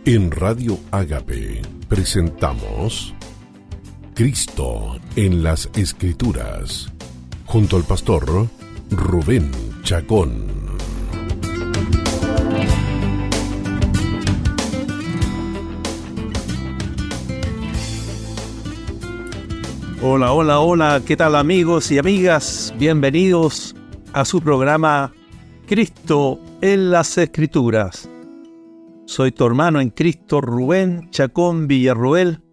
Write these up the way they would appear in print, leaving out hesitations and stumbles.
En Radio Ágape presentamos Cristo en las Escrituras, junto al pastor Rubén Chacón. Hola, hola, hola, ¿qué tal amigos y amigas? Bienvenidos a su programa Cristo en las Escrituras. Soy tu hermano en Cristo, Rubén Chacón Villarroel,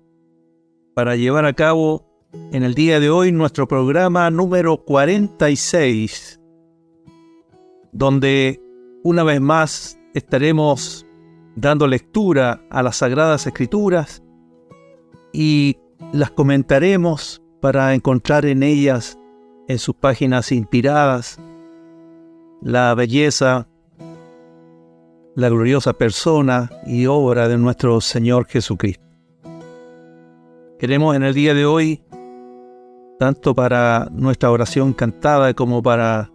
para llevar a cabo en el día de hoy nuestro programa número 46, donde una vez más estaremos dando lectura a las Sagradas Escrituras y las comentaremos para encontrar en ellas, en sus páginas inspiradas, la belleza, la gloriosa persona y obra de nuestro Señor Jesucristo. Queremos en el día de hoy, tanto para nuestra oración cantada como para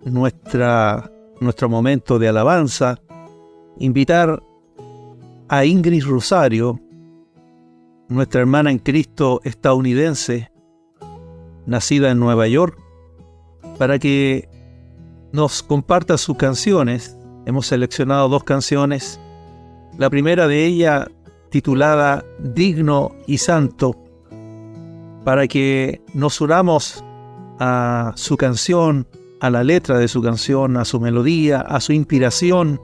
nuestro momento de alabanza, invitar a Ingrid Rosario, nuestra hermana en Cristo estadounidense, nacida en Nueva York, para que nos comparta sus canciones. Hemos seleccionado 2 canciones. La primera de ellas, titulada Digno y Santo, para que nos unamos a su canción, a la letra de su canción, a su melodía, a su inspiración.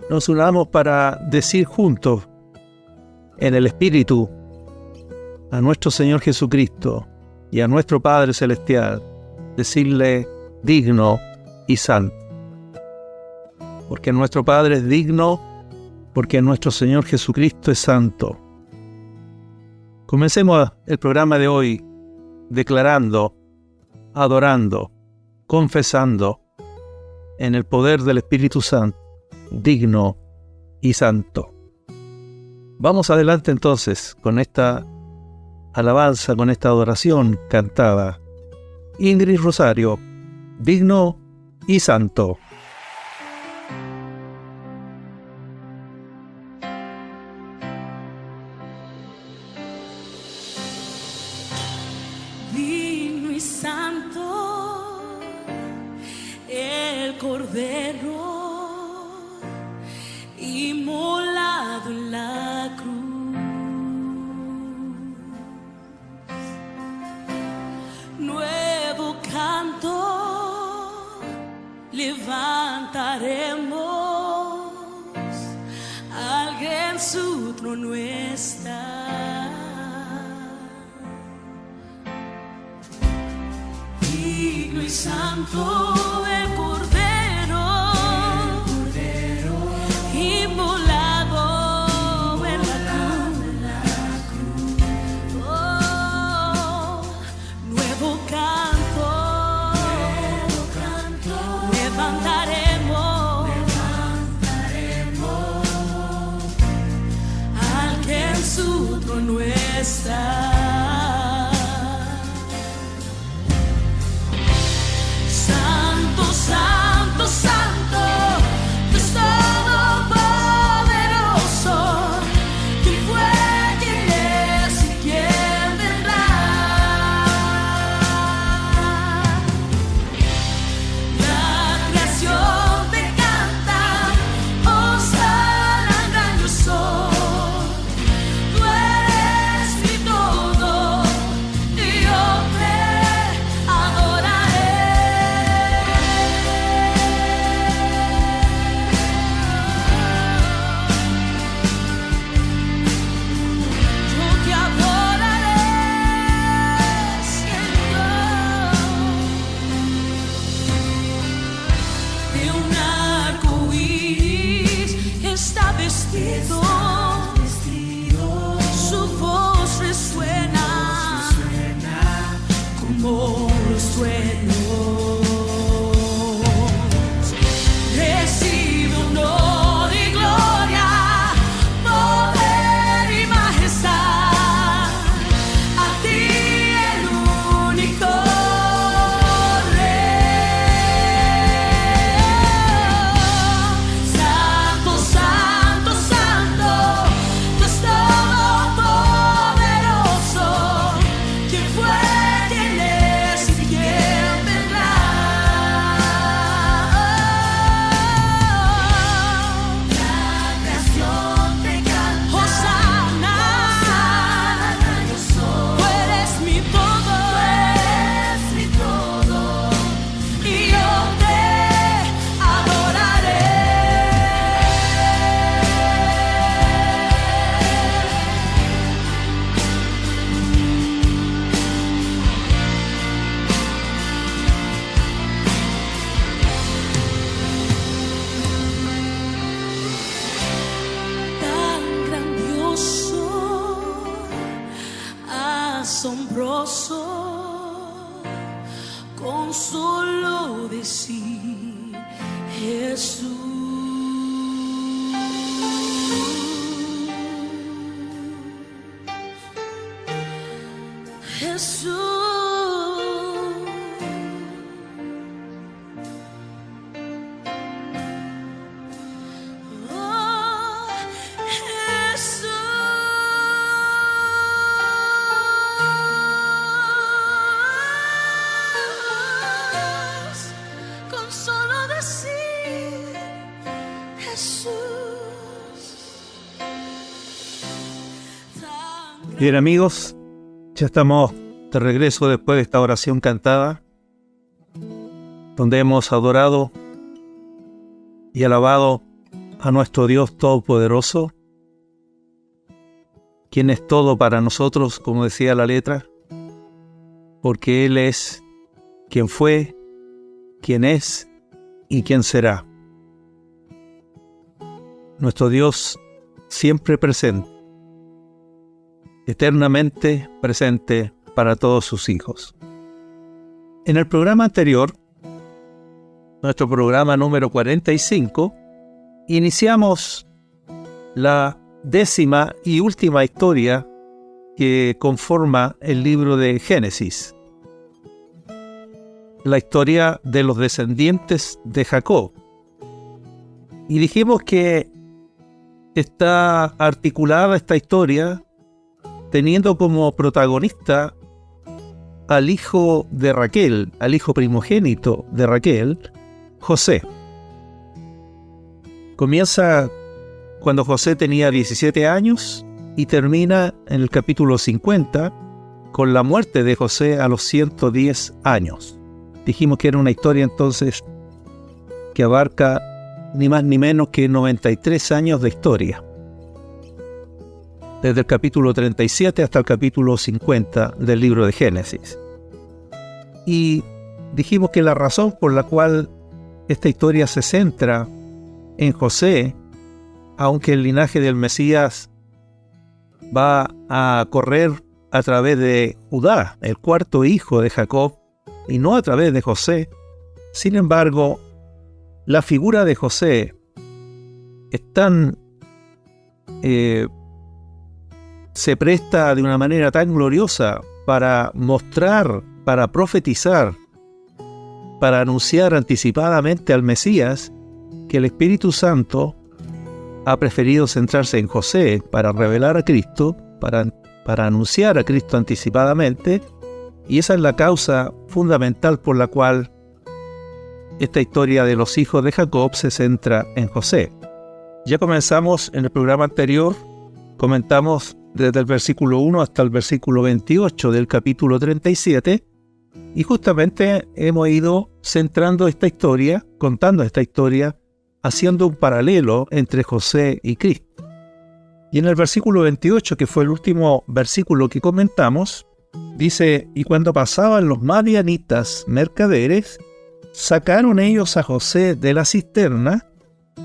Nos unamos para decir juntos, en el Espíritu, a nuestro Señor Jesucristo y a nuestro Padre Celestial, decirle digno y santo. Porque nuestro Padre es digno, porque nuestro Señor Jesucristo es santo. Comencemos el programa de hoy declarando, adorando, confesando en el poder del Espíritu Santo, digno y santo. Vamos adelante entonces con esta alabanza, con esta adoración cantada. Ingrid Rosario, digno y santo. Digno y santo, el Cordero inmolado en la cruz. Nuevo canto levantaremos, alguien en su trono está. Digno y santo el Cordero, inmolado en la cruz. Oh, nuevo canto levantaremos, al que en su trono está. Santo, santo, Dios todopoderoso, quien fue, quien es y quien vendrá. La creación te canta, Hosana, gran yo soy. Tú eres mi todo. Jesús. Oh, Jesús, con solo decir Jesús. Bien, amigos, ya estamos de regreso después de esta oración cantada, donde hemos adorado y alabado a nuestro Dios Todopoderoso, quien es todo para nosotros, como decía la letra, porque Él es quien fue, quien es y quien será. Nuestro Dios siempre presente, eternamente presente para todos sus hijos. En el programa anterior, nuestro programa número 45, iniciamos la 10ª y última historia que conforma el libro de Génesis, la historia de los descendientes de Jacob. Y dijimos que está articulada esta historia teniendo como protagonista al hijo de Raquel, al hijo primogénito de Raquel, José. Comienza cuando José tenía 17 años y termina en el capítulo 50 con la muerte de José a los 110 años. Dijimos que era una historia entonces que abarca ni más ni menos que 93 años de historia, desde el capítulo 37 hasta el capítulo 50 del libro de Génesis. Y dijimos que la razón por la cual esta historia se centra en José, aunque el linaje del Mesías va a correr a través de Judá, el cuarto hijo de Jacob, y no a través de José, sin embargo, la figura de José es tan se presta de una manera tan gloriosa para mostrar, para profetizar, para anunciar anticipadamente al Mesías, que el Espíritu Santo ha preferido centrarse en José para revelar a Cristo, para anunciar a Cristo anticipadamente, y esa es la causa fundamental por la cual esta historia de los hijos de Jacob se centra en José. Ya comenzamos en el programa anterior, comentamos desde el versículo 1 hasta el versículo 28 del capítulo 37, y justamente hemos ido centrando esta historia, contando esta historia, haciendo un paralelo entre José y Cristo. Y en el versículo 28, que fue el último versículo que comentamos, dice: y cuando pasaban los madianitas mercaderes, sacaron ellos a José de la cisterna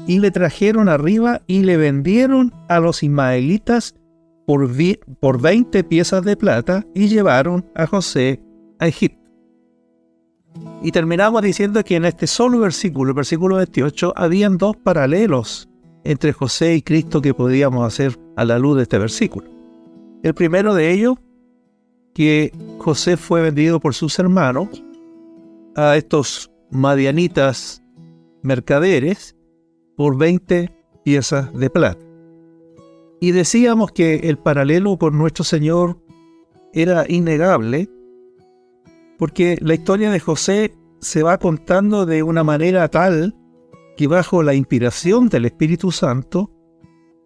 y le trajeron arriba y le vendieron a los ismaelitas por 20 piezas de plata y llevaron a José a Egipto. Y terminamos diciendo que en este solo versículo, el versículo 28, habían dos paralelos entre José y Cristo que podíamos hacer a la luz de este versículo. El primero de ellos, que José fue vendido por sus hermanos a estos madianitas mercaderes por 20 piezas de plata. Y decíamos que el paralelo con nuestro Señor era innegable, porque la historia de José se va contando de una manera tal que bajo la inspiración del Espíritu Santo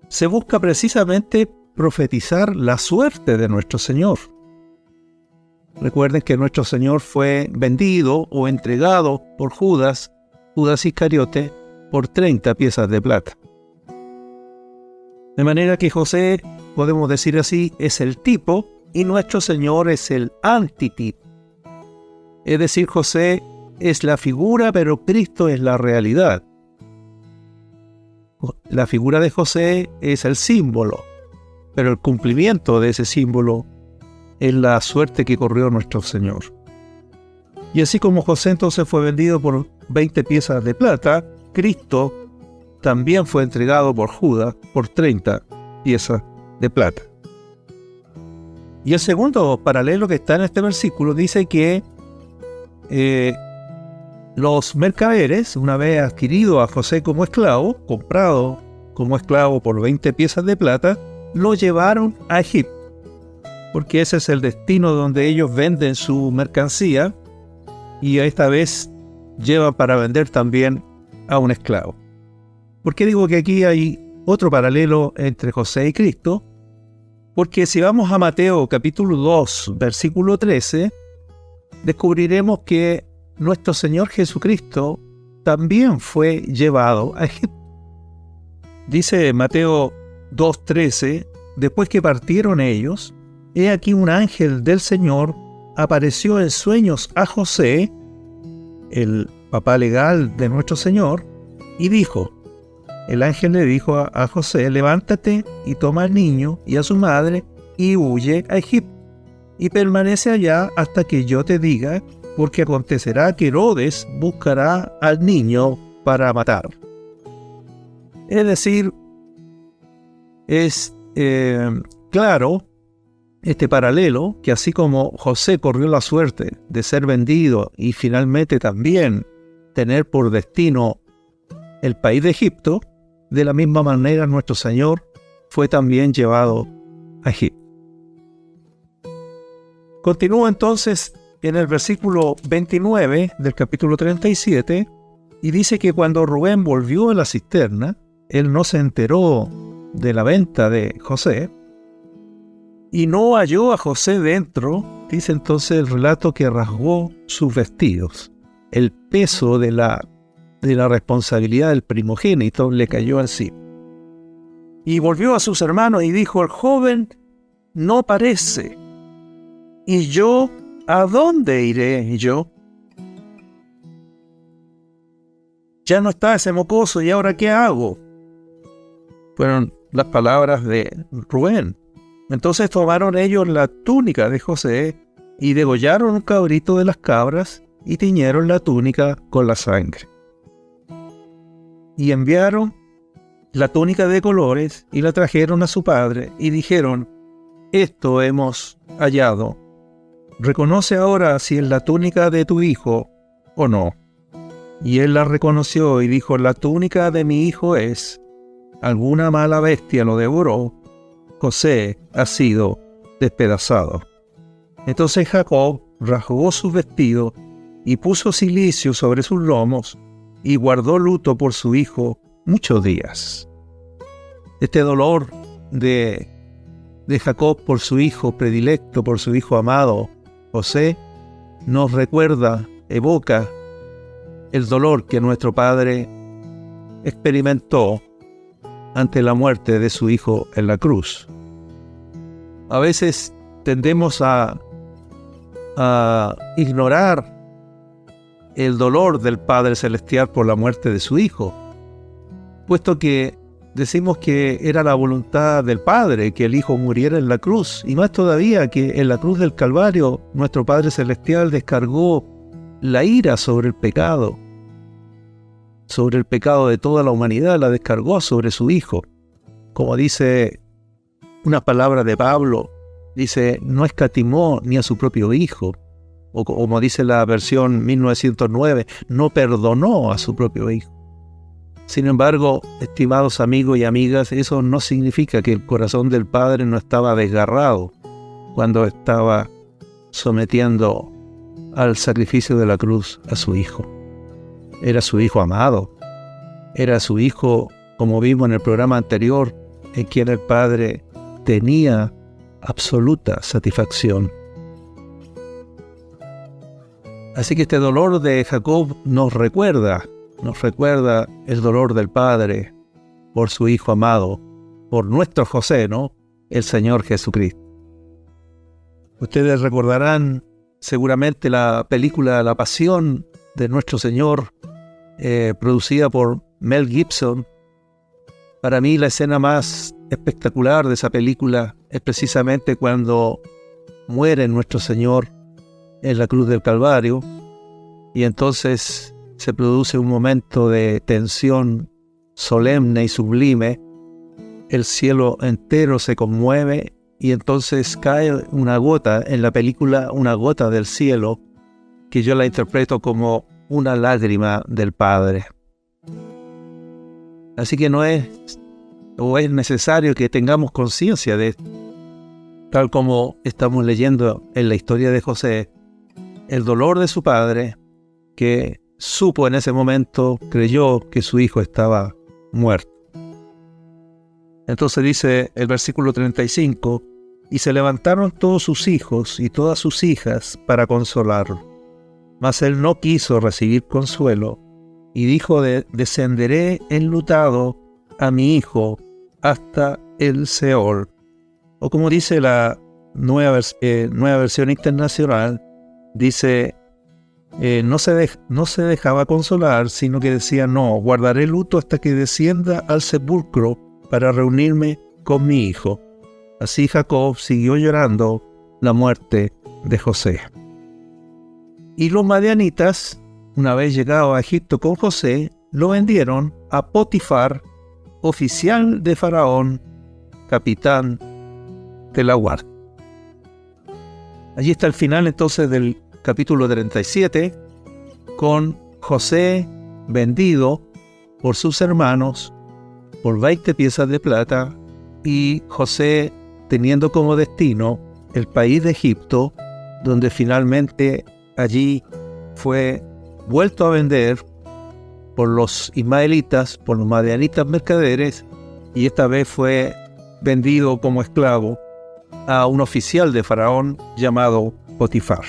se busca precisamente profetizar la suerte de nuestro Señor. Recuerden que nuestro Señor fue vendido o entregado por Judas Iscariote, por 30 piezas de plata. De manera que José, podemos decir así, es el tipo y nuestro Señor es el antitipo. Es decir, José es la figura, pero Cristo es la realidad. La figura de José es el símbolo, pero el cumplimiento de ese símbolo es la suerte que corrió nuestro Señor. Y así como José entonces fue vendido por 20 piezas de plata, Cristo también fue entregado por Judas por 30 piezas de plata. Y el segundo paralelo que está en este versículo dice que los mercaderes, una vez adquirido a José como esclavo, comprado como esclavo por 20 piezas de plata, lo llevaron a Egipto, porque ese es el destino donde ellos venden su mercancía, y esta vez llevan para vender también a un esclavo. ¿Por qué digo que aquí hay otro paralelo entre José y Cristo? Porque si vamos a Mateo capítulo 2, versículo 13, descubriremos que nuestro Señor Jesucristo también fue llevado a Egipto. Dice Mateo 2:13, después que partieron ellos, he aquí un ángel del Señor apareció en sueños a José, el papá legal de nuestro Señor, y dijo, el ángel le dijo a José, levántate y toma al niño y a su madre y huye a Egipto, y permanece allá hasta que yo te diga, porque acontecerá que Herodes buscará al niño para matar. Es decir, es claro este paralelo, que así como José corrió la suerte de ser vendido y finalmente también tener por destino el país de Egipto, de la misma manera nuestro Señor fue también llevado a Egipto. Continúa entonces en el versículo 29 del capítulo 37 y dice que cuando Rubén volvió a la cisterna, él no se enteró de la venta de José y no halló a José dentro. Dice entonces el relato que rasgó sus vestidos. El peso de la responsabilidad del primogénito le cayó encima. Y volvió a sus hermanos y dijo, el joven no parece. ¿Y yo a dónde iré yo? Ya no está ese mocoso, ¿y ahora qué hago? Fueron las palabras de Rubén. Entonces tomaron ellos la túnica de José y degollaron un cabrito de las cabras y tiñeron la túnica con la sangre. Y enviaron la túnica de colores y la trajeron a su padre y dijeron, esto hemos hallado. Reconoce ahora si es la túnica de tu hijo o no. Y él la reconoció y dijo, la túnica de mi hijo es. Alguna mala bestia lo devoró. José ha sido despedazado. Entonces Jacob rasgó sus vestidos y puso cilicio sobre sus lomos y guardó luto por su hijo muchos días. Este dolor de Jacob por su hijo predilecto, por su hijo amado, José, nos recuerda, evoca el dolor que nuestro padre experimentó ante la muerte de su hijo en la cruz. A veces tendemos a ignorar el dolor del Padre Celestial por la muerte de su hijo, puesto que decimos que era la voluntad del Padre que el Hijo muriera en la cruz, y más todavía que en la cruz del Calvario nuestro Padre Celestial descargó la ira sobre el pecado de toda la humanidad, la descargó sobre su Hijo. Como dice una palabra de Pablo, dice, no escatimó ni a su propio Hijo, o como dice la versión 1909, no perdonó a su propio Hijo. Sin embargo, estimados amigos y amigas, eso no significa que el corazón del Padre no estaba desgarrado cuando estaba sometiendo al sacrificio de la cruz a su Hijo. Era su Hijo amado, era su Hijo, como vimos en el programa anterior, en quien el Padre tenía absoluta satisfacción. Así que este dolor de Jacob nos recuerda el dolor del Padre por su Hijo amado, por nuestro José, ¿no? El Señor Jesucristo. Ustedes recordarán seguramente la película La Pasión de nuestro Señor, producida por Mel Gibson. Para mí la escena más espectacular de esa película es precisamente cuando muere nuestro Señor en la cruz del Calvario, y entonces se produce un momento de tensión solemne y sublime. El cielo entero se conmueve y entonces cae una gota en la película, una gota del cielo, que yo la interpreto como una lágrima del Padre. Así que no es, o es necesario que tengamos conciencia de esto, tal como estamos leyendo en la historia de José, el dolor de su padre, que supo en ese momento, creyó que su hijo estaba muerto. Entonces dice el versículo 35, y se levantaron todos sus hijos y todas sus hijas para consolarlo. Mas él no quiso recibir consuelo, y dijo: descenderé enlutado a mi hijo hasta el Seol. O como dice la nueva versión internacional, dice, no se dejaba consolar, sino que decía: no, guardaré luto hasta que descienda al sepulcro para reunirme con mi hijo. Así Jacob siguió llorando la muerte de José. Y los madianitas, una vez llegado a Egipto con José, lo vendieron a Potifar, oficial de Faraón, capitán de la guardia. Allí está el final entonces del capítulo 37, con José vendido por sus hermanos por 20 piezas de plata, y José teniendo como destino el país de Egipto, donde finalmente allí fue vuelto a vender por los ismaelitas, por los madianitas mercaderes, y esta vez fue vendido como esclavo a un oficial de Faraón llamado Potifar.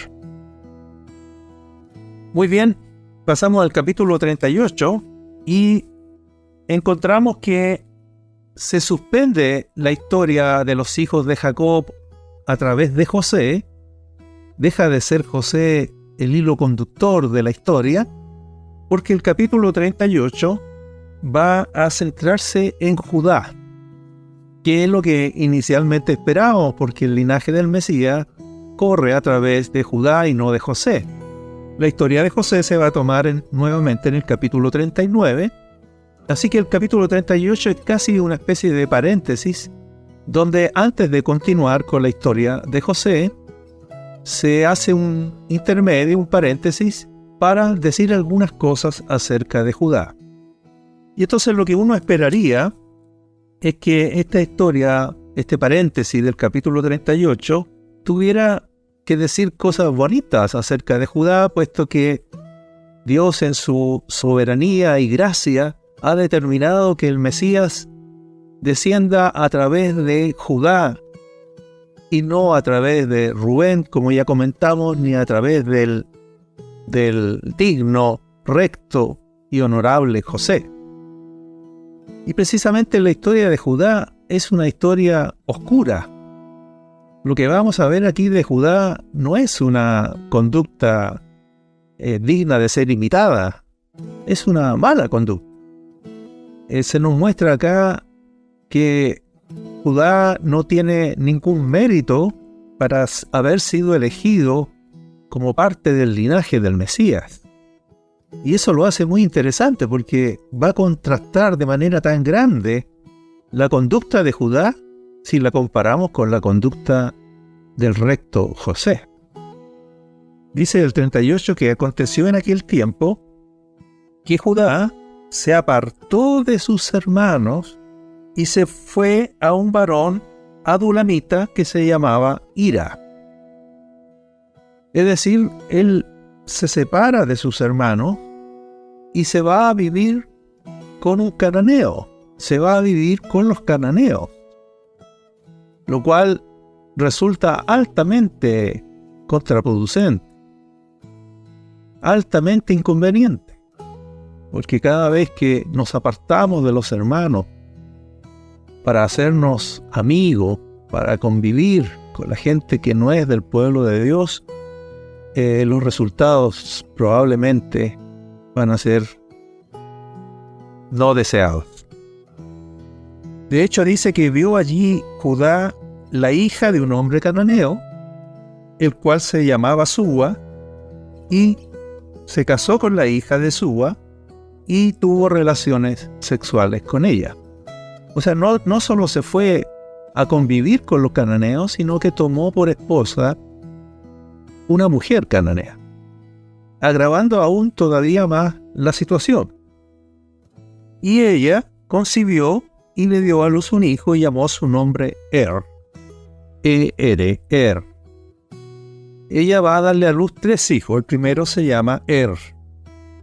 Muy bien, pasamos al capítulo 38 y encontramos que se suspende la historia de los hijos de Jacob a través de José. Deja de ser José el hilo conductor de la historia, porque el capítulo 38 va a centrarse en Judá, que es lo que inicialmente esperábamos, porque el linaje del Mesías corre a través de Judá y no de José. La historia de José se va a tomar nuevamente en el capítulo 39, así que el capítulo 38 es casi una especie de paréntesis, donde antes de continuar con la historia de José, se hace un intermedio, un paréntesis, para decir algunas cosas acerca de Judá. Y entonces lo que uno esperaría es que esta historia, este paréntesis del capítulo 38, tuviera que decir cosas bonitas acerca de Judá, puesto que Dios en su soberanía y gracia ha determinado que el Mesías descienda a través de Judá y no a través de Rubén, como ya comentamos, ni a través del digno, recto y honorable José. Y precisamente la historia de Judá es una historia oscura. Lo que vamos a ver aquí de Judá no es una conducta digna de ser imitada, es una mala conducta. Se nos muestra acá que Judá no tiene ningún mérito para haber sido elegido como parte del linaje del Mesías. Y eso lo hace muy interesante, porque va a contrastar de manera tan grande la conducta de Judá si la comparamos con la conducta del recto José. Dice el 38 que aconteció en aquel tiempo que Judá se apartó de sus hermanos y se fue a un varón adulamita que se llamaba Hira. Es decir, él se separa de sus hermanos y se va a vivir con un cananeo, se va a vivir con los cananeos, lo cual resulta altamente contraproducente, altamente inconveniente, porque cada vez que nos apartamos de los hermanos para hacernos amigos, para convivir con la gente que no es del pueblo de Dios, los resultados probablemente van a ser no deseados. De hecho, dice que vio allí Judá la hija de un hombre cananeo, el cual se llamaba Súa, y se casó con la hija de Súa y tuvo relaciones sexuales con ella. O sea, no solo se fue a convivir con los cananeos, sino que tomó por esposa una mujer cananea, agravando aún todavía más la situación. Y ella concibió y le dio a luz un hijo y llamó su nombre Er. Er. Ella va a darle a luz 3 hijos. El primero se llama Er.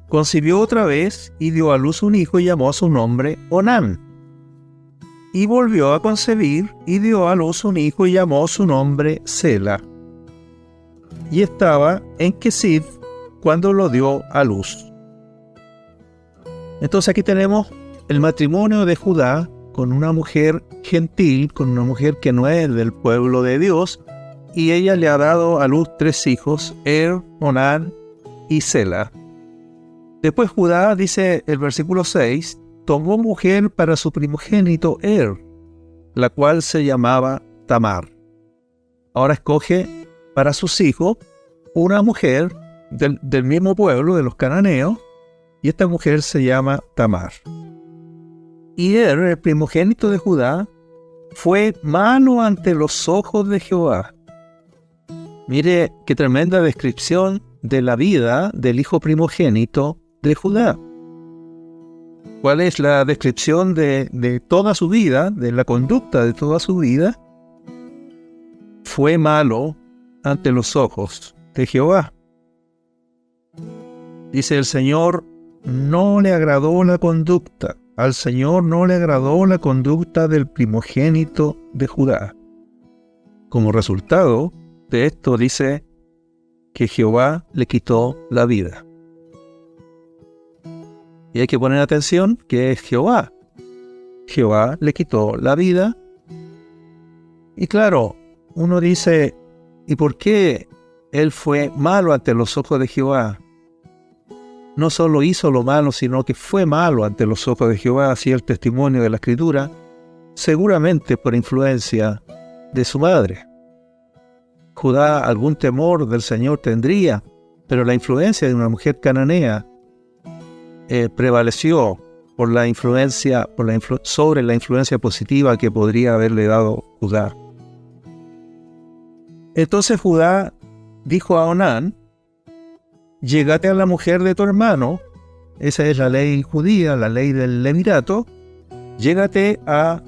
Concibió otra vez y dio a luz un hijo y llamó su nombre Onán. Y volvió a concebir y dio a luz un hijo y llamó su nombre Sela. Y estaba en Quesid cuando lo dio a luz. Entonces aquí tenemos el matrimonio de Judá con una mujer gentil, con una mujer que no es del pueblo de Dios, y ella le ha dado a luz 3 hijos, Er, Onán y Sela. Después Judá, dice el versículo 6, tomó mujer para su primogénito Er, la cual se llamaba Tamar. Ahora escoge para sus hijos una mujer del mismo pueblo, de los cananeos, y esta mujer se llama Tamar. Y Er, el primogénito de Judá, fue malo ante los ojos de Jehová. Mire qué tremenda descripción de la vida del hijo primogénito de Judá. ¿Cuál es la descripción de toda su vida, de la conducta de toda su vida? Fue malo ante los ojos de Jehová. Dice el Señor, no le agradó la conducta. Al Señor no le agradó la conducta del primogénito de Judá. Como resultado de esto dice que Jehová le quitó la vida. Y hay que poner atención que es Jehová. Jehová le quitó la vida. Y claro, uno dice, ¿y por qué él fue malo ante los ojos de Jehová? No solo hizo lo malo, sino que fue malo ante los ojos de Jehová, así el testimonio de la Escritura, seguramente por influencia de su madre. Judá algún temor del Señor tendría, pero la influencia de una mujer cananea prevaleció por la influencia, sobre la influencia positiva que podría haberle dado Judá. Entonces Judá dijo a Onán, llégate a la mujer de tu hermano, esa es la ley judía, la ley del levirato, llégate a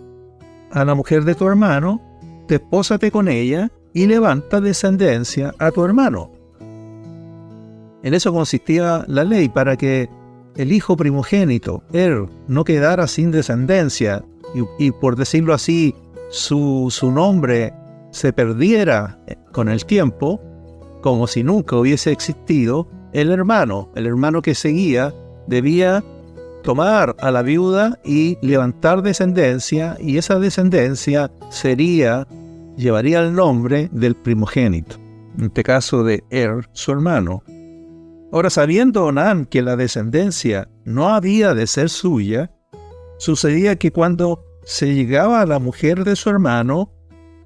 la mujer de tu hermano, despósate con ella y levanta descendencia a tu hermano. En eso consistía la ley, para que el hijo primogénito, no quedara sin descendencia y por decirlo así, su nombre se perdiera con el tiempo, como si nunca hubiese existido. El hermano que seguía debía tomar a la viuda y levantar descendencia, y esa descendencia llevaría el nombre del primogénito, en este caso de su hermano. Ahora, sabiendo Onán que la descendencia no había de ser suya, sucedía que cuando se llegaba a la mujer de su hermano,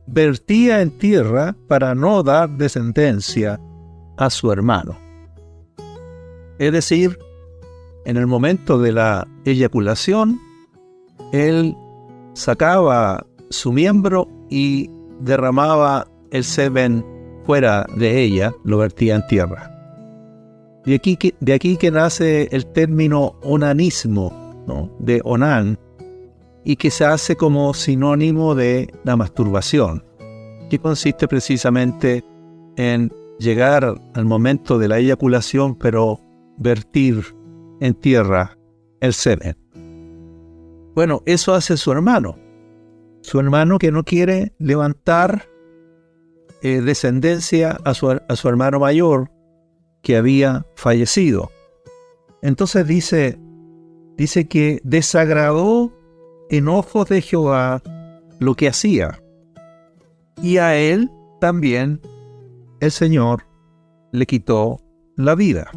vertía en tierra para no dar descendencia a su hermano. Es decir, en el momento de la eyaculación, él sacaba su miembro y derramaba el semen fuera de ella, lo vertía en tierra. De aquí que nace el término onanismo, ¿no?, de Onán, y que se hace como sinónimo de la masturbación, que consiste precisamente en llegar al momento de la eyaculación, pero vertir en tierra el semen. Bueno, eso hace su hermano que no quiere levantar descendencia a su hermano mayor, que había fallecido. Entonces dice que desagradó en ojos de Jehová lo que hacía, y a él también el Señor le quitó la vida.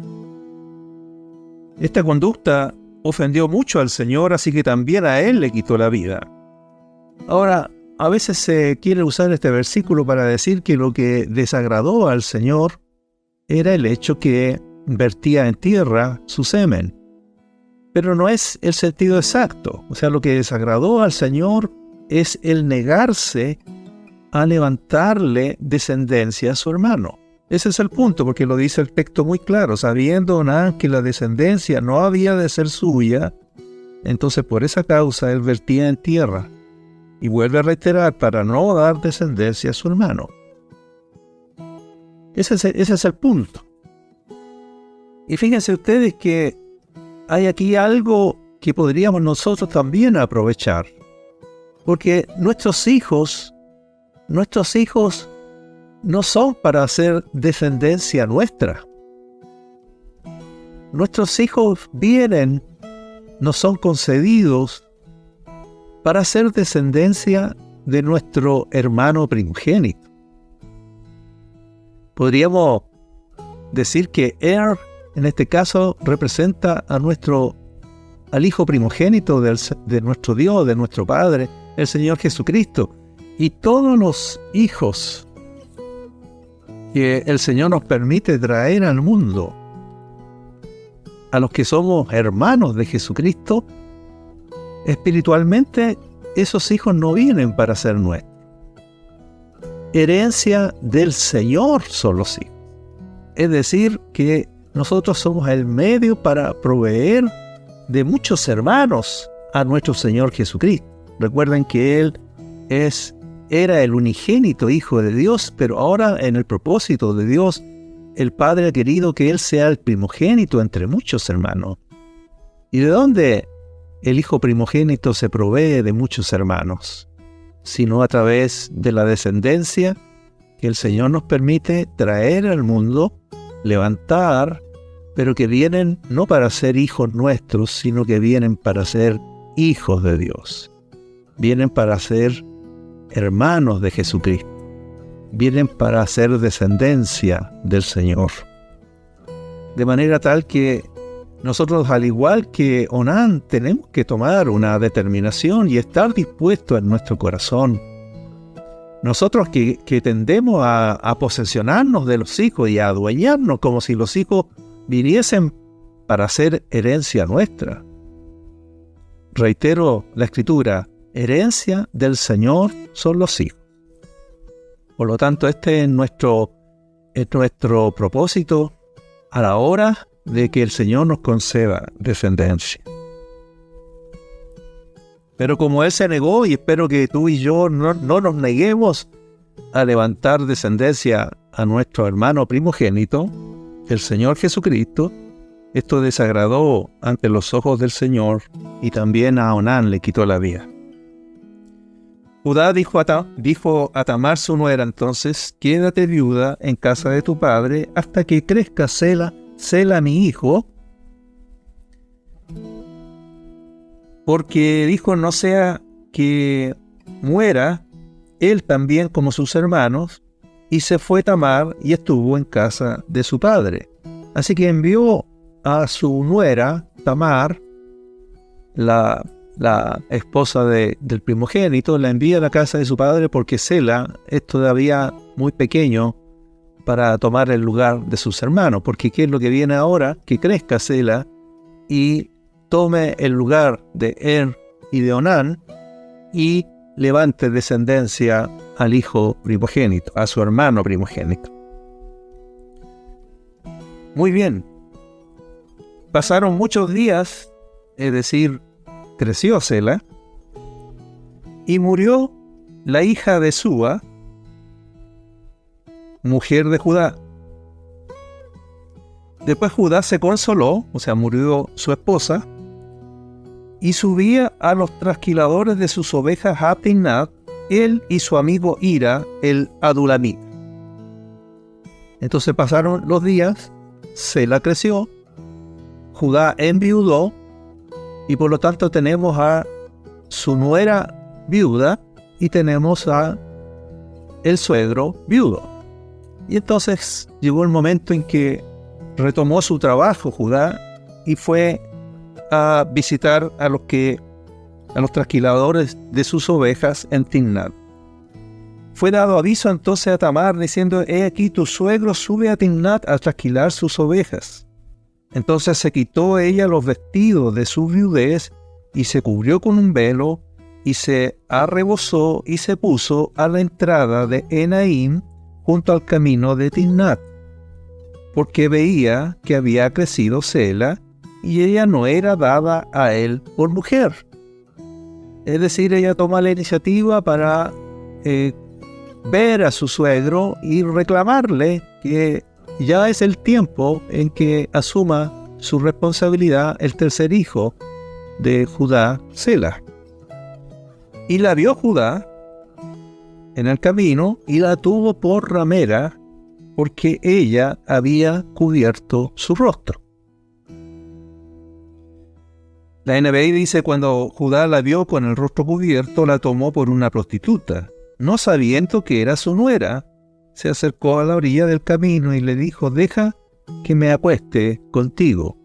Esta conducta ofendió mucho al Señor, así que también a él le quitó la vida. Ahora, a veces se quiere usar este versículo para decir que lo que desagradó al Señor era el hecho que vertía en tierra su semen. Pero no es el sentido exacto. O sea, lo que desagradó al Señor es el negarse a levantarle descendencia a su hermano. Ese es el punto, porque lo dice el texto muy claro. Sabiendo Onán que la descendencia no había de ser suya, entonces por esa causa él vertía en tierra. Y vuelve a reiterar, para no dar descendencia a su hermano. Ese es el punto. Y fíjense ustedes que hay aquí algo que podríamos nosotros también aprovechar. Porque nuestros hijos no son para hacer descendencia nuestra. Nuestros hijos nos son concedidos para hacer descendencia de nuestro hermano primogénito. Podríamos decir que en este caso, representa al Hijo primogénito de nuestro Dios, de nuestro Padre, el Señor Jesucristo. Y todos los hijos que el Señor nos permite traer al mundo, a los que somos hermanos de Jesucristo, espiritualmente esos hijos no vienen para ser nuestros. Herencia del Señor son los hijos. Es decir, que nosotros somos el medio para proveer de muchos hermanos a nuestro Señor Jesucristo. Recuerden que Él era el unigénito Hijo de Dios, pero ahora en el propósito de Dios, el Padre ha querido que Él sea el primogénito entre muchos hermanos. ¿Y de dónde el Hijo primogénito se provee de muchos hermanos? Sino a través de la descendencia que el Señor nos permite traer al mundo, levantar, pero que vienen no para ser hijos nuestros, sino que vienen para ser hijos de Dios. Vienen para ser hermanos de Jesucristo. Vienen para ser descendencia del Señor. De manera tal que nosotros, al igual que Onán, tenemos que tomar una determinación y estar dispuestos en nuestro corazón. Nosotros que tendemos a posesionarnos de los hijos y a adueñarnos como si los hijos viniesen para ser herencia nuestra. Reitero la Escritura, herencia del Señor son los hijos. Por lo tanto, este es nuestro propósito a la hora de que el Señor nos conceda descendencia. Pero como Él se negó, y espero que tú y yo no nos neguemos a levantar descendencia a nuestro hermano primogénito, el Señor Jesucristo, esto desagradó ante los ojos del Señor, y también a Onán le quitó la vida. Judá dijo a Tamar su nuera entonces: quédate viuda en casa de tu padre hasta que crezca Sela mi hijo, porque dijo: no sea que muera él también como sus hermanos. Y se fue Tamar y estuvo en casa de su padre. Así que envió a su nuera Tamar, la esposa del primogénito, la envía a la casa de su padre porque Sela es todavía muy pequeño para tomar el lugar de sus hermanos. Porque ¿qué es lo que viene ahora? Que crezca Sela y tome el lugar de y de Onán y levante descendencia al hijo primogénito, a su hermano primogénito. Muy bien. Pasaron muchos días, es decir, creció Sela, y murió la hija de Súa, mujer de Judá. Después Judá se consoló, o sea, murió su esposa, y subía a los trasquiladores de sus ovejas a Timnat, él y su amigo Hira, el Adulamita. Entonces pasaron los días, Sela creció, Judá enviudó, y por lo tanto tenemos a su nuera viuda y tenemos a el suegro viudo. Y entonces llegó el momento en que retomó su trabajo Judá y fue a visitar a los trasquiladores de sus ovejas en Timnat. Fue dado aviso entonces a Tamar diciendo: he aquí tu suegro sube a Timnat a trasquilar sus ovejas. Entonces se quitó ella los vestidos de su viudez y se cubrió con un velo y se arrebozó y se puso a la entrada de Enaim junto al camino de Timnat, porque veía que había crecido Sela y ella no era dada a él por mujer. Es decir, ella toma la iniciativa para ver a su suegro y reclamarle que ya es el tiempo en que asuma su responsabilidad el tercer hijo de Judá, Sela. Y la vio Judá en el camino y la tuvo por ramera porque ella había cubierto su rostro. La NBI dice: cuando Judá la vio con el rostro cubierto, la tomó por una prostituta. No sabiendo que era su nuera, se acercó a la orilla del camino y le dijo: deja que me acueste contigo.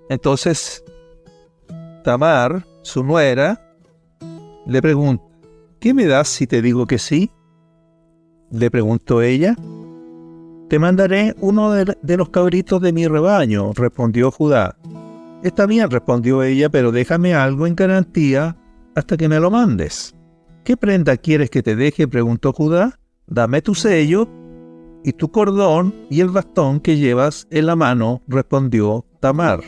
Entonces Tamar, su nuera, le pregunta: ¿qué me das si te digo que sí? Le preguntó ella. Te mandaré uno de los cabritos de mi rebaño, respondió Judá. Está bien, respondió ella, pero déjame algo en garantía hasta que me lo mandes. ¿Qué prenda quieres que te deje?, preguntó Judá. Dame tu sello y tu cordón y el bastón que llevas en la mano, respondió Tamar.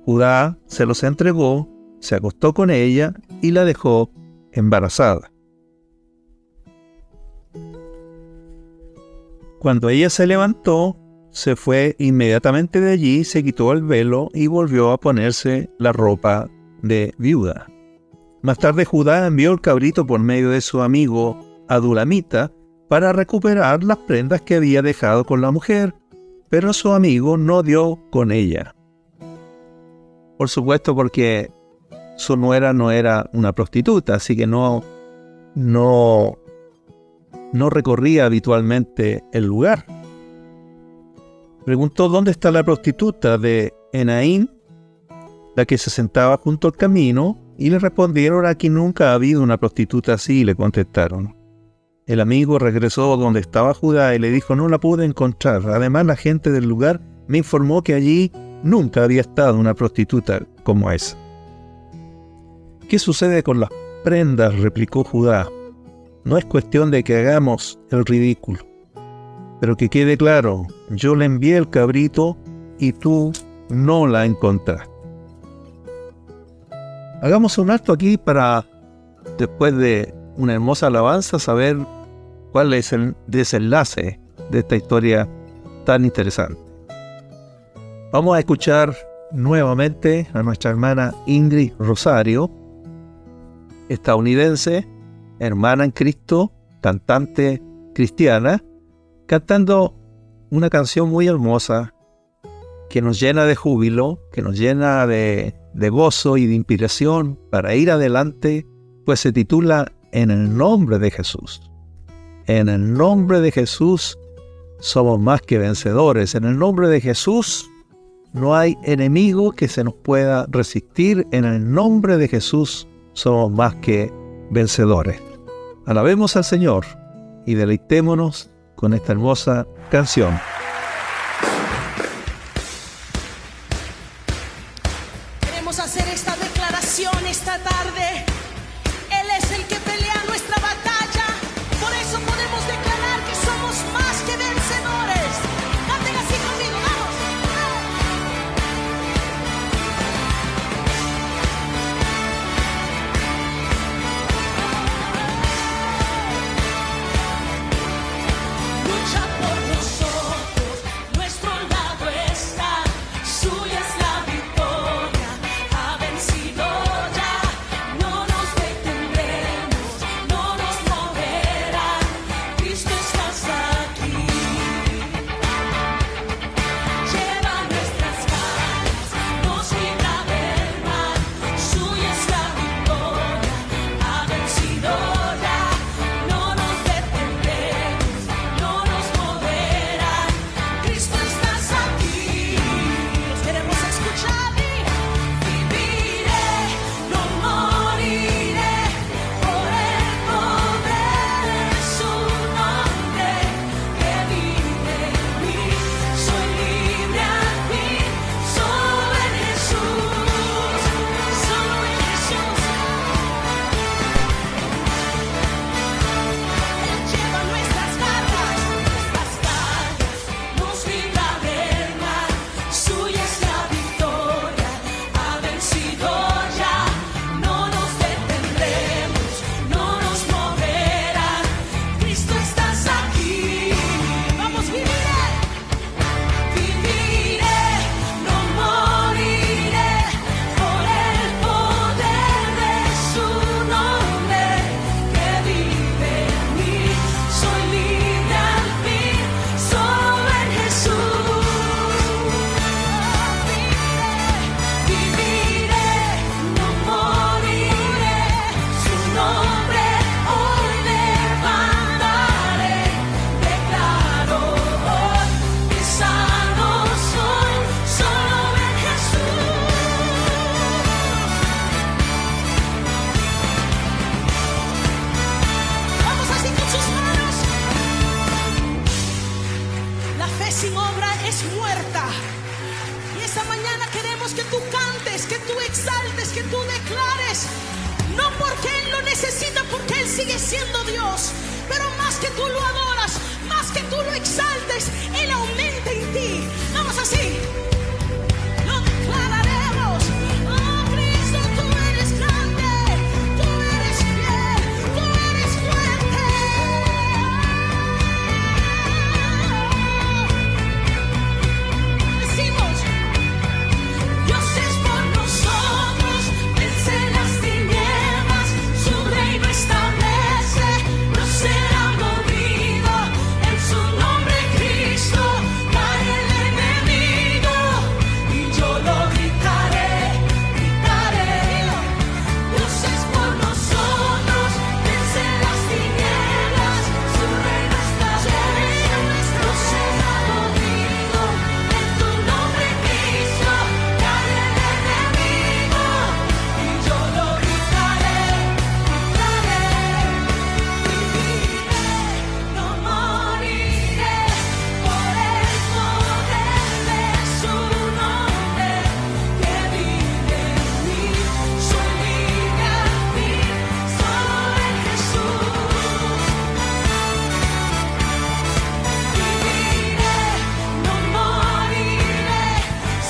Judá se los entregó, se acostó con ella y la dejó embarazada. Cuando ella se levantó, se fue inmediatamente de allí, se quitó el velo y volvió a ponerse la ropa de viuda. Más tarde Judá envió el cabrito por medio de su amigo Adulamita para recuperar las prendas que había dejado con la mujer, pero su amigo no dio con ella. Por supuesto, porque su nuera no era una prostituta, así que no recorría habitualmente el lugar. Preguntó: ¿dónde está la prostituta de Enaim, la que se sentaba junto al camino? Y le respondieron: aquí nunca ha habido una prostituta así, le contestaron. El amigo regresó donde estaba Judá y le dijo: no la pude encontrar. Además, la gente del lugar me informó que allí nunca había estado una prostituta como esa. ¿Qué sucede con las prendas?, replicó Judá. No es cuestión de que hagamos el ridículo, pero que quede claro, yo le envié el cabrito y tú no la encontraste. Hagamos un alto aquí para, después de una hermosa alabanza, saber cuál es el desenlace de esta historia tan interesante. Vamos a escuchar nuevamente a nuestra hermana Ingrid Rosario, estadounidense, hermana en Cristo, cantante cristiana, cantando una canción muy hermosa que nos llena de júbilo, que nos llena de gozo y de inspiración para ir adelante, pues se titula En el nombre de Jesús. En el nombre de Jesús somos más que vencedores. En el nombre de Jesús no hay enemigo que se nos pueda resistir. En el nombre de Jesús somos más que vencedores. Alabemos al Señor y deleitémonos con esta hermosa canción. Queremos hacer esta declaración esta tarde. Él es el que pelea nuestra batalla. Por eso podemos declarar que somos más que vencedores. Canten así conmigo, vamos. Lucha por nosotros, nuestro lado está. Suya es la victoria, ha vencido ya. No siendo Dios, pero más que tú lo adoras, más que tú lo exaltes, Él aumenta en ti. Vamos así, lo declararemos. Oh Cristo, tú eres grande, tú eres fiel, tú eres fuerte. Decimos, Dios es por nosotros, vence las tinieblas, su reino establece, no será movido, en su nombre Cristo cae el enemigo, y yo lo gritaré, gritaré. Dios es por nosotros, vence las tinieblas, su reino establece, no será movido, en tu nombre Cristo cae el enemigo, y yo lo gritaré, gritaré. Viviré, no moriré, por el poder de su nombre que vive en mí. Soy libre al fin, solo en Jesús. Viviré, no moriré,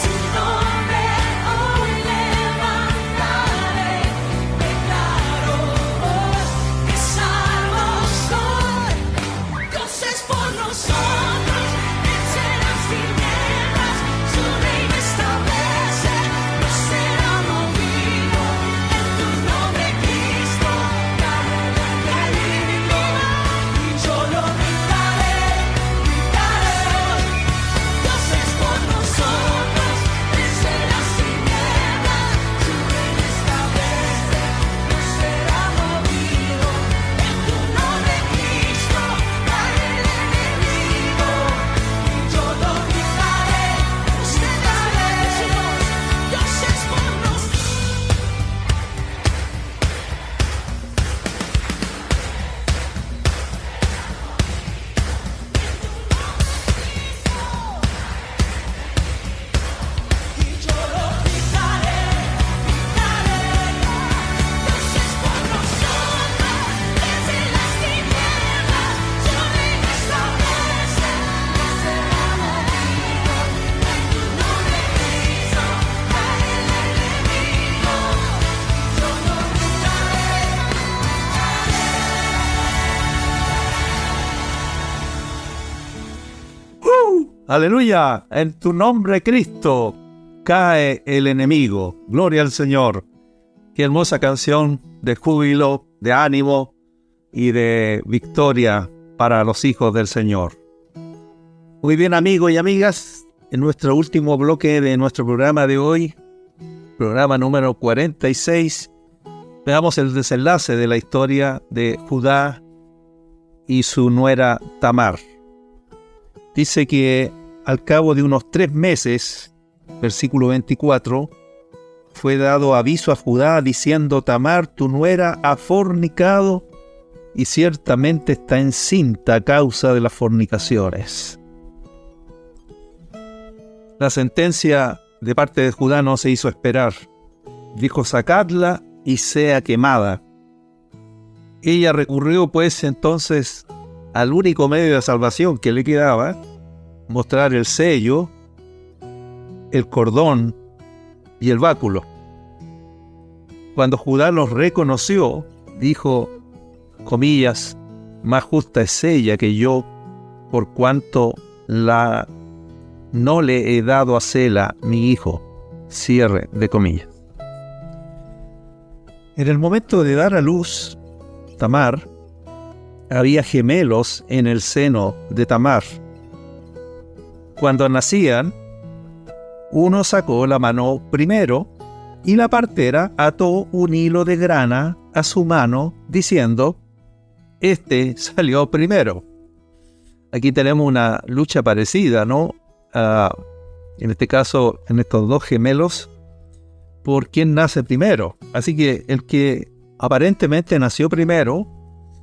su nombre hoy levantaré. Declaro hoy que salvo soy. Dios es por nosotros, vence las tinieblas, su reino establece, no será movido, en tu nombre Cristo cae el enemigo, y yo lo gritaré, gritaré. Dios es por nosotros, vence las tinieblas, su reino establece, no será movido, en tu nombre Cristo cae el enemigo, y yo lo gritaré. Ustedes decimos, Dios es por nosotros. Y yo lo gritaré, gritaré. Dios es por nosotros, vence las tinieblas, su reino establece, no será movido, en tu nombre Cristo cae el enemigo, y yo lo gritaré, Aleluya, en tu nombre Cristo cae el enemigo. Gloria al Señor. Qué hermosa canción de júbilo, de ánimo y de victoria para los hijos del Señor. Muy bien, amigos y amigas, en nuestro último bloque de nuestro programa de hoy, programa número 46, veamos el desenlace de la historia de Judá y su nuera Tamar. Dice que al cabo de unos 3 meses, versículo 24, fue dado aviso a Judá diciendo: Tamar, tu nuera, ha fornicado y ciertamente está encinta a causa de las fornicaciones. La sentencia de parte de Judá no se hizo esperar. Dijo: sacadla y sea quemada. Ella recurrió pues entonces al único medio de salvación que le quedaba, mostrar el sello, el cordón y el báculo. Cuando Judá los reconoció, dijo, comillas, más justa es ella que yo, por cuanto no le he dado a Sela, mi hijo, cierre de comillas. En el momento de dar a luz, Tamar, había gemelos en el seno de Tamar. Cuando nacían, uno sacó la mano primero y la partera ató un hilo de grana a su mano, diciendo, este salió primero. Aquí tenemos una lucha parecida, ¿no? En este caso, en estos dos gemelos, por quién nace primero. Así que el que aparentemente nació primero,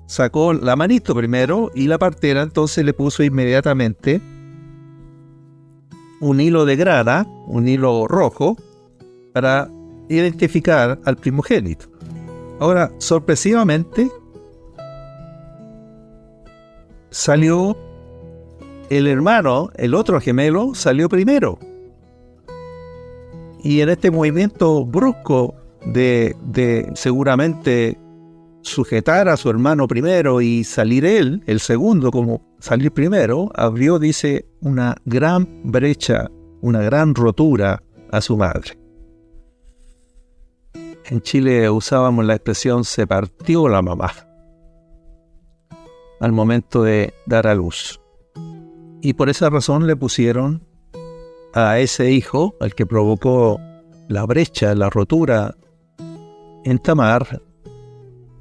sacó la manito primero y la partera entonces le puso inmediatamente un hilo de grana, un hilo rojo, para identificar al primogénito. Ahora, sorpresivamente, salió el hermano, el otro gemelo, salió primero. Y en este movimiento brusco de seguramente sujetar a su hermano primero y salir él, el segundo, como salir primero, abrió, dice, una gran brecha, una gran rotura a su madre. En Chile usábamos la expresión se partió la mamá al momento de dar a luz. Y por esa razón le pusieron a ese hijo, al que provocó la brecha, la rotura en Tamar,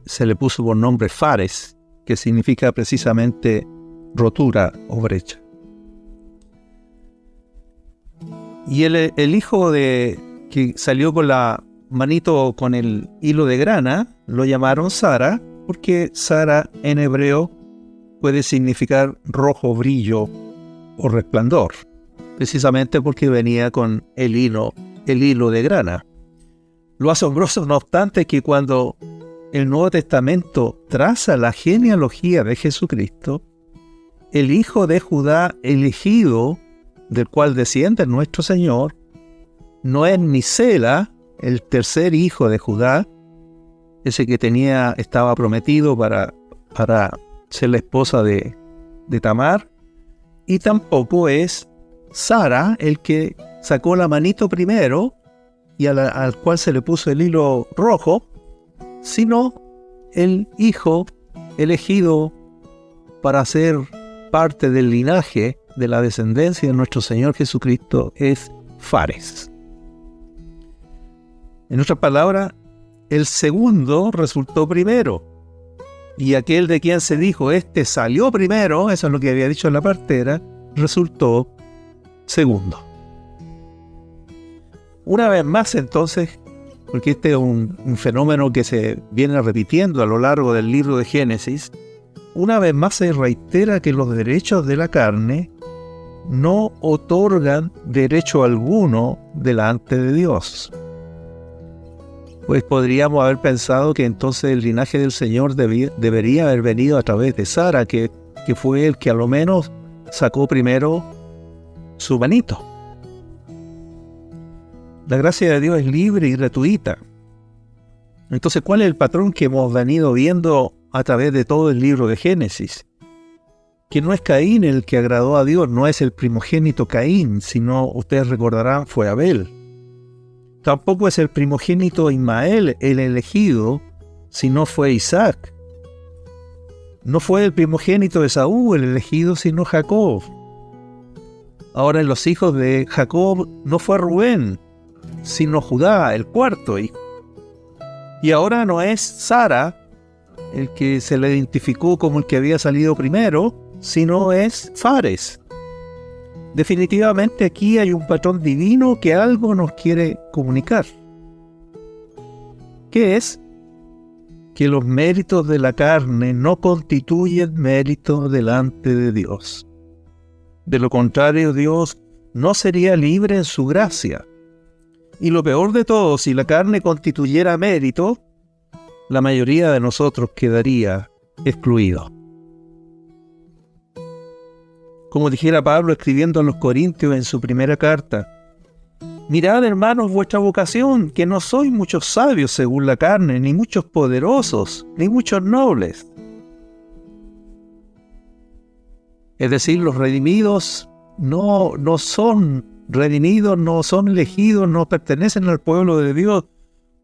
se le puso por nombre Fares, que significa precisamente rotura o brecha. Y el hijo que salió con la manito con el hilo de grana, lo llamaron Sara, porque Sara en hebreo puede significar rojo brillo o resplandor, precisamente porque venía con el hilo de grana. Lo asombroso, no obstante, es que cuando el Nuevo Testamento traza la genealogía de Jesucristo, el hijo de Judá elegido, del cual desciende nuestro Señor, no es ni Sela, el tercer hijo de Judá, ese que estaba prometido para ser la esposa de Tamar, y tampoco es Sara el que sacó la manito primero y al cual se le puso el hilo rojo, sino el hijo elegido para ser parte del linaje de la descendencia de nuestro Señor Jesucristo es Fares. En otras palabras, el segundo resultó primero, y aquel de quien se dijo, este salió primero, eso es lo que había dicho en la partera, resultó segundo. Una vez más entonces, porque este es un fenómeno que se viene repitiendo a lo largo del libro de Génesis, una vez más se reitera que los derechos de la carne no otorgan derecho alguno delante de Dios. Pues podríamos haber pensado que entonces el linaje del Señor debería haber venido a través de Sara, que fue el que a lo menos sacó primero su manito. La gracia de Dios es libre y gratuita. Entonces, ¿cuál es el patrón que hemos venido viendo a través de todo el libro de Génesis? Que no es Caín el que agradó a Dios, no es el primogénito Caín, sino, ustedes recordarán, fue Abel. Tampoco es el primogénito Ismael el elegido, sino fue Isaac. No fue el primogénito Esaú el elegido, sino Jacob. Ahora en los hijos de Jacob no fue Rubén, sino Judá, el cuarto hijo. Y ahora no es Sara el que se le identificó como el que había salido primero, sino es Fares. Definitivamente aquí hay un patrón divino que algo nos quiere comunicar. ¿Qué es? Que los méritos de la carne no constituyen mérito delante de Dios. De lo contrario, Dios no sería libre en su gracia. Y lo peor de todo, si la carne constituyera mérito, la mayoría de nosotros quedaría excluido. Como dijera Pablo escribiendo a los Corintios en su primera carta, mirad, hermanos, vuestra vocación, que no sois muchos sabios según la carne, ni muchos poderosos, ni muchos nobles. Es decir, los redimidos no son redimidos, no son elegidos, no pertenecen al pueblo de Dios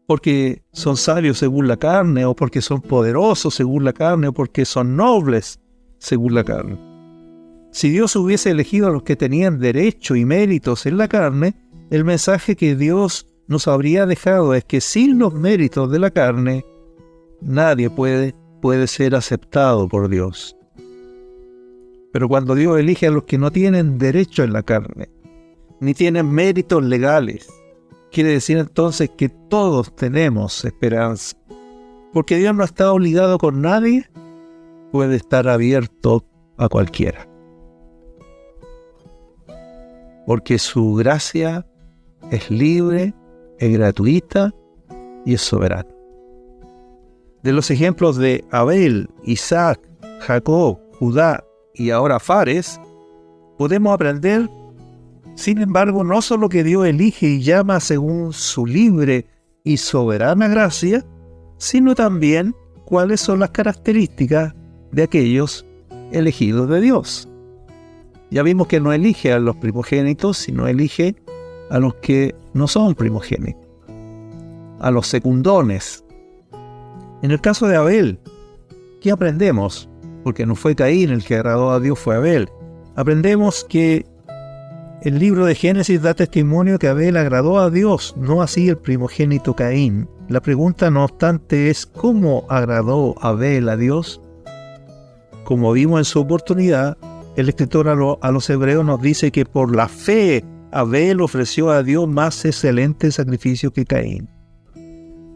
porque son sabios según la carne, o porque son poderosos según la carne, o porque son nobles según la carne. Si Dios hubiese elegido a los que tenían derecho y méritos en la carne, el mensaje que Dios nos habría dejado es que sin los méritos de la carne, nadie puede ser aceptado por Dios. Pero cuando Dios elige a los que no tienen derecho en la carne, ni tienen méritos legales, quiere decir entonces que todos tenemos esperanza. Porque Dios no está obligado con nadie, puede estar abierto a cualquiera. Porque su gracia es libre, es gratuita y es soberana. De los ejemplos de Abel, Isaac, Jacob, Judá y ahora Fares, podemos aprender, sin embargo, no solo que Dios elige y llama según su libre y soberana gracia, sino también cuáles son las características de aquellos elegidos de Dios. Ya vimos que no elige a los primogénitos, sino elige a los que no son primogénitos, a los secundones. En el caso de Abel, ¿qué aprendemos? Porque no fue Caín el que agradó a Dios, fue Abel. Aprendemos que el libro de Génesis da testimonio que Abel agradó a Dios, no así el primogénito Caín. La pregunta, no obstante, es ¿cómo agradó Abel a Dios? Como vimos en su oportunidad, el escritor a los hebreos nos dice que por la fe Abel ofreció a Dios más excelente sacrificio que Caín.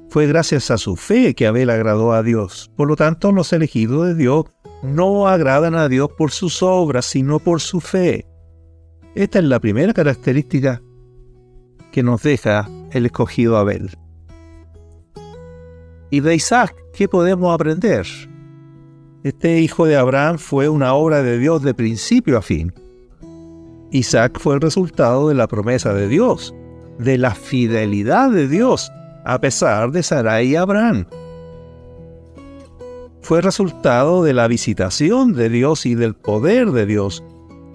Fue gracias a su fe que Abel agradó a Dios. Por lo tanto, los elegidos de Dios no agradan a Dios por sus obras, sino por su fe. Esta es la primera característica que nos deja el escogido Abel. Y de Isaac, ¿qué podemos aprender? Este hijo de Abraham fue una obra de Dios de principio a fin. Isaac fue el resultado de la promesa de Dios, de la fidelidad de Dios, a pesar de Sarai y Abraham. Fue resultado de la visitación de Dios y del poder de Dios.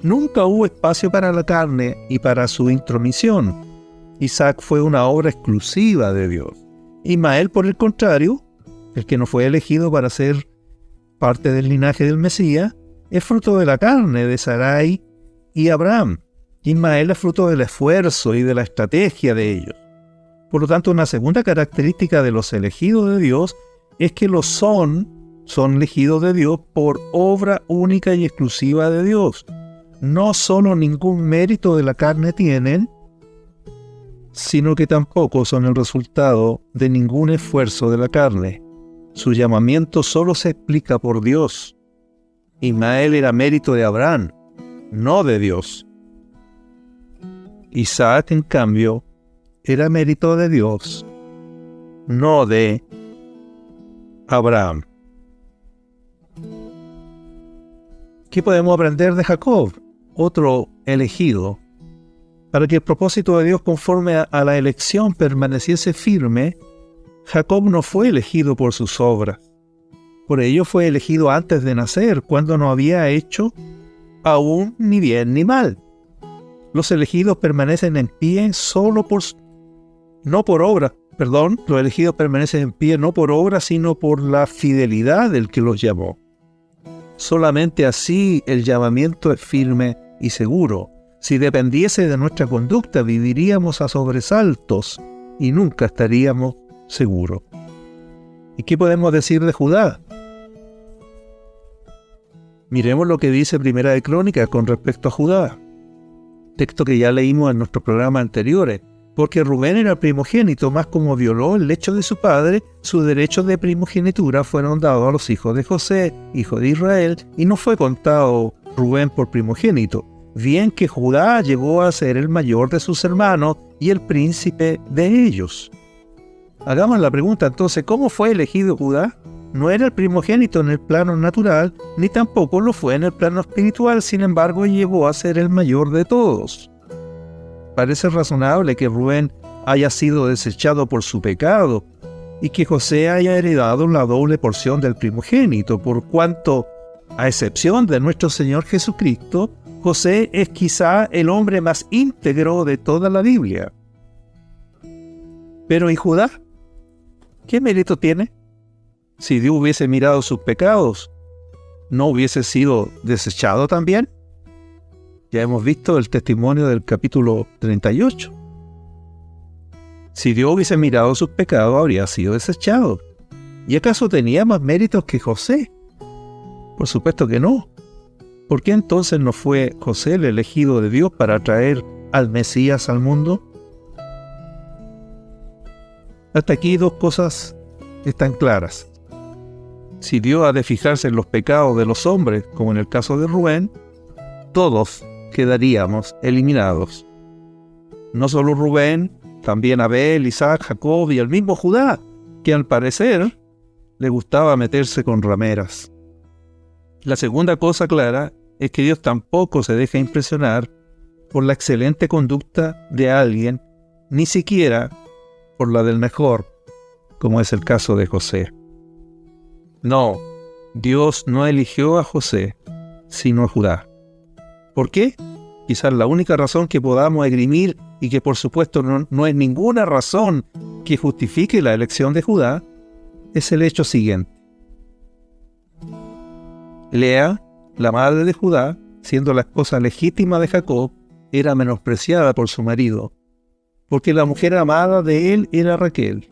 Nunca hubo espacio para la carne y para su intromisión. Isaac fue una obra exclusiva de Dios. Ismael, por el contrario, el que no fue elegido para ser parte del linaje del Mesías, es fruto de la carne de Sarai y Abraham. Ismael es fruto del esfuerzo y de la estrategia de ellos. Por lo tanto, una segunda característica de los elegidos de Dios es que son elegidos de Dios por obra única y exclusiva de Dios. No solo ningún mérito de la carne tienen, sino que tampoco son el resultado de ningún esfuerzo de la carne. Su llamamiento solo se explica por Dios. Ismael era mérito de Abraham, no de Dios. Isaac, en cambio, era mérito de Dios, no de Abraham. ¿Qué podemos aprender de Jacob, otro elegido? Para que el propósito de Dios conforme a la elección permaneciese firme, Jacob no fue elegido por sus obras. Por ello fue elegido antes de nacer, cuando no había hecho aún ni bien ni mal. Los elegidos permanecen en pie los elegidos permanecen en pie no por obra, sino por la fidelidad del que los llamó. Solamente así el llamamiento es firme y seguro. Si dependiese de nuestra conducta, viviríamos a sobresaltos y nunca estaríamos seguros. ¿Y qué podemos decir de Judá? Miremos lo que dice Primera de Crónicas con respecto a Judá. Texto que ya leímos en nuestros programas anteriores. Porque Rubén era primogénito, mas como violó el lecho de su padre, sus derechos de primogenitura fueron dados a los hijos de José, hijo de Israel, y no fue contado Rubén por primogénito. Bien que Judá llegó a ser el mayor de sus hermanos y el príncipe de ellos. Hagamos la pregunta entonces, ¿cómo fue elegido Judá? No era el primogénito en el plano natural, ni tampoco lo fue en el plano espiritual, sin embargo llegó a ser el mayor de todos. Parece razonable que Rubén haya sido desechado por su pecado y que José haya heredado la doble porción del primogénito, por cuanto, a excepción de nuestro Señor Jesucristo, José es quizá el hombre más íntegro de toda la Biblia. Pero ¿y Judá? ¿Qué mérito tiene? Si Dios hubiese mirado sus pecados, ¿no hubiese sido desechado también? Ya hemos visto el testimonio del capítulo 38. Si Dios hubiese mirado sus pecados, habría sido desechado. ¿Y acaso tenía más méritos que José? Por supuesto que no. ¿Por qué entonces no fue José el elegido de Dios para traer al Mesías al mundo? Hasta aquí dos cosas están claras. Si Dios ha de fijarse en los pecados de los hombres, como en el caso de Rubén, todos quedaríamos eliminados. No solo Rubén, también Abel, Isaac, Jacob y el mismo Judá, que al parecer le gustaba meterse con rameras. La segunda cosa clara es que Dios tampoco se deja impresionar por la excelente conducta de alguien, ni siquiera por la del mejor, como es el caso de José. No, Dios no eligió a José, sino a Judá. ¿Por qué? Quizás la única razón que podamos esgrimir, y que por supuesto no es ninguna razón que justifique la elección de Judá, es el hecho siguiente. Lea, la madre de Judá, siendo la esposa legítima de Jacob, era menospreciada por su marido, porque la mujer amada de él era Raquel.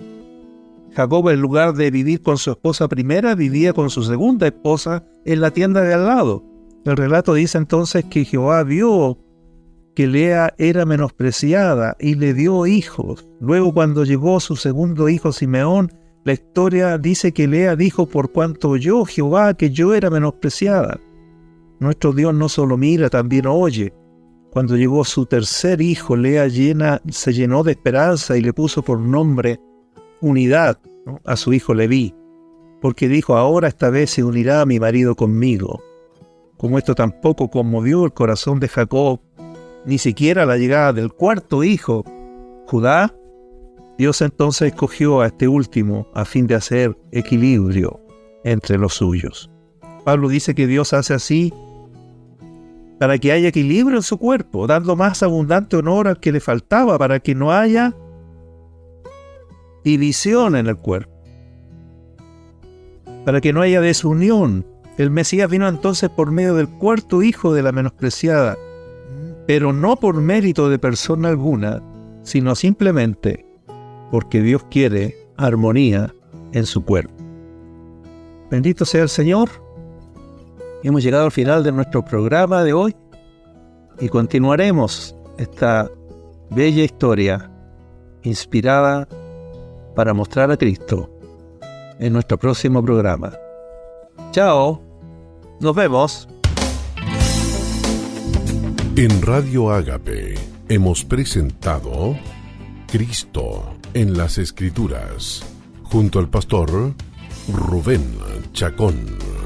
Jacob, en lugar de vivir con su esposa primera, vivía con su segunda esposa en la tienda de al lado. El relato dice entonces que Jehová vio que Lea era menospreciada y le dio hijos. Luego, cuando llegó su segundo hijo Simeón, la historia dice que Lea dijo: por cuanto oyó Jehová que yo era menospreciada. Nuestro Dios no solo mira, también oye. Cuando llegó su tercer hijo, Lea se llenó de esperanza y le puso por nombre Unidad, ¿no?, a su hijo Leví, porque dijo: ahora esta vez se unirá mi marido conmigo. Como esto tampoco conmovió el corazón de Jacob, ni siquiera la llegada del cuarto hijo, Judá, Dios entonces escogió a este último a fin de hacer equilibrio entre los suyos. Pablo dice que Dios hace así para que haya equilibrio en su cuerpo, dando más abundante honor al que le faltaba, para que no haya división en el cuerpo, para que no haya desunión. El Mesías vino entonces por medio del cuarto hijo de la menospreciada, pero no por mérito de persona alguna, sino simplemente porque Dios quiere armonía en su cuerpo. Bendito sea el Señor. Hemos llegado al final de nuestro programa de hoy y continuaremos esta bella historia inspirada para mostrar a Cristo en nuestro próximo programa. Chao, nos vemos. En Radio Ágape hemos presentado Cristo en las Escrituras, junto al pastor Rubén Chacón.